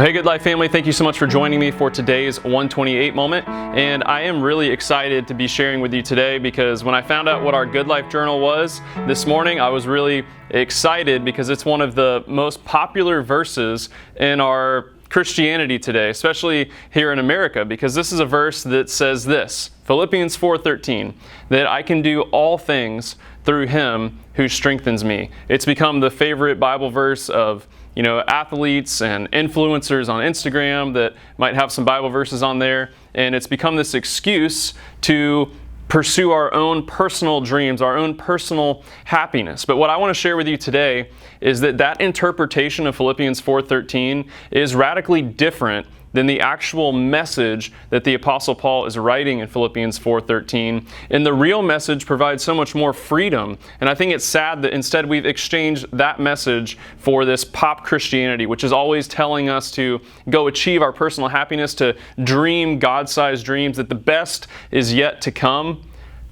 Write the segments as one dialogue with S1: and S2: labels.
S1: Well, hey, Good Life family, thank you so much for joining me for today's 128 moment. And I am really excited to be sharing with you today because when I found out what our Good Life Journal was this morning, I was really excited because it's one of the most popular verses in our Christianity today, especially here in America, because this is a verse that says this, Philippians 4:13, that I can do all things through Him who strengthens me. It's become the favorite Bible verse of athletes and influencers on Instagram that might have some Bible verses on there, and it's become this excuse to pursue our own personal dreams, our own personal happiness. But what I want to share with you today is that interpretation of Philippians 4:13 is radically different than the actual message that the Apostle Paul is writing in Philippians 4:13. And the real message provides so much more freedom. And I think it's sad that instead we've exchanged that message for this pop Christianity, which is always telling us to go achieve our personal happiness, to dream God-sized dreams, that the best is yet to come.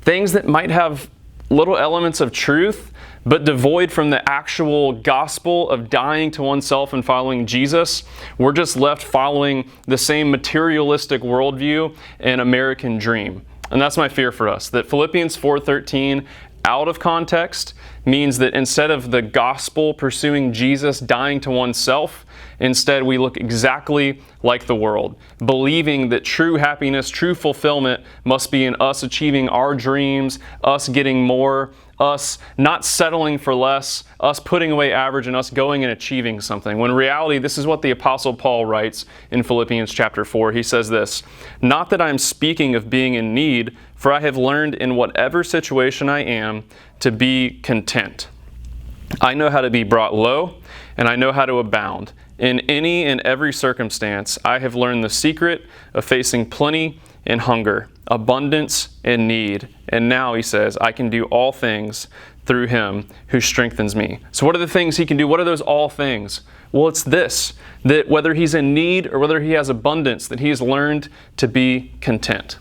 S1: Things that might have little elements of truth, but devoid from the actual gospel of dying to oneself and following Jesus. We're just left following the same materialistic worldview and American dream. And that's my fear for us, that Philippians 4:13 out of context means that instead of the gospel pursuing Jesus dying to oneself, instead we look exactly like the world, believing that true happiness, true fulfillment must be in us achieving our dreams, us getting more, us not settling for less, us putting away average, and us going and achieving something. When in reality, this is what the Apostle Paul writes in Philippians chapter 4. He says this, "Not that I am speaking of being in need, for I have learned in whatever situation I am to be content. I know how to be brought low, and I know how to abound. In any and every circumstance, I have learned the secret of facing plenty and hunger, abundance and need. And now," he says, "I can do all things through Him who strengthens me." So what are the things he can do? What are those all things? Well, it's this, that whether he's in need or whether he has abundance, that he has learned to be content.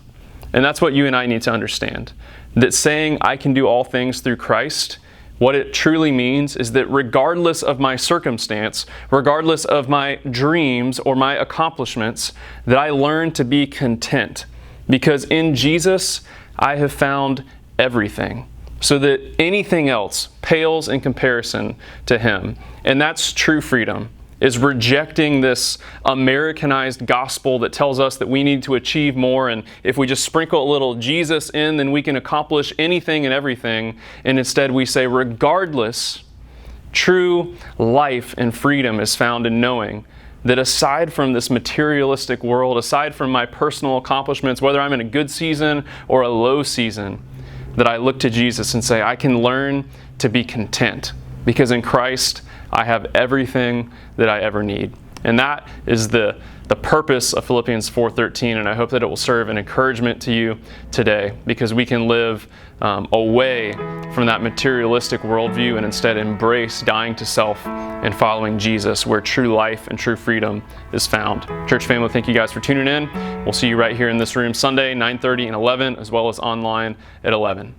S1: And that's what you and I need to understand. That saying, "I can do all things through Christ," what it truly means is that regardless of my circumstance, regardless of my dreams or my accomplishments, that I learn to be content. Because in Jesus, I have found everything. So that anything else pales in comparison to Him. And that's true freedom, is rejecting this Americanized gospel that tells us that we need to achieve more, and if we just sprinkle a little Jesus in, then we can accomplish anything and everything. And instead we say, regardless, true life and freedom is found in knowing that aside from this materialistic world, aside from my personal accomplishments, whether I'm in a good season or a low season, that I look to Jesus and say, I can learn to be content because in Christ I have everything that I ever need. And that is the purpose of Philippians 4:13, and I hope that it will serve an encouragement to you today because we can live away from that materialistic worldview and instead embrace dying to self and following Jesus, where true life and true freedom is found. Church family, thank you guys for tuning in. We'll see you right here in this room Sunday, 9:30 and 11, as well as online at 11.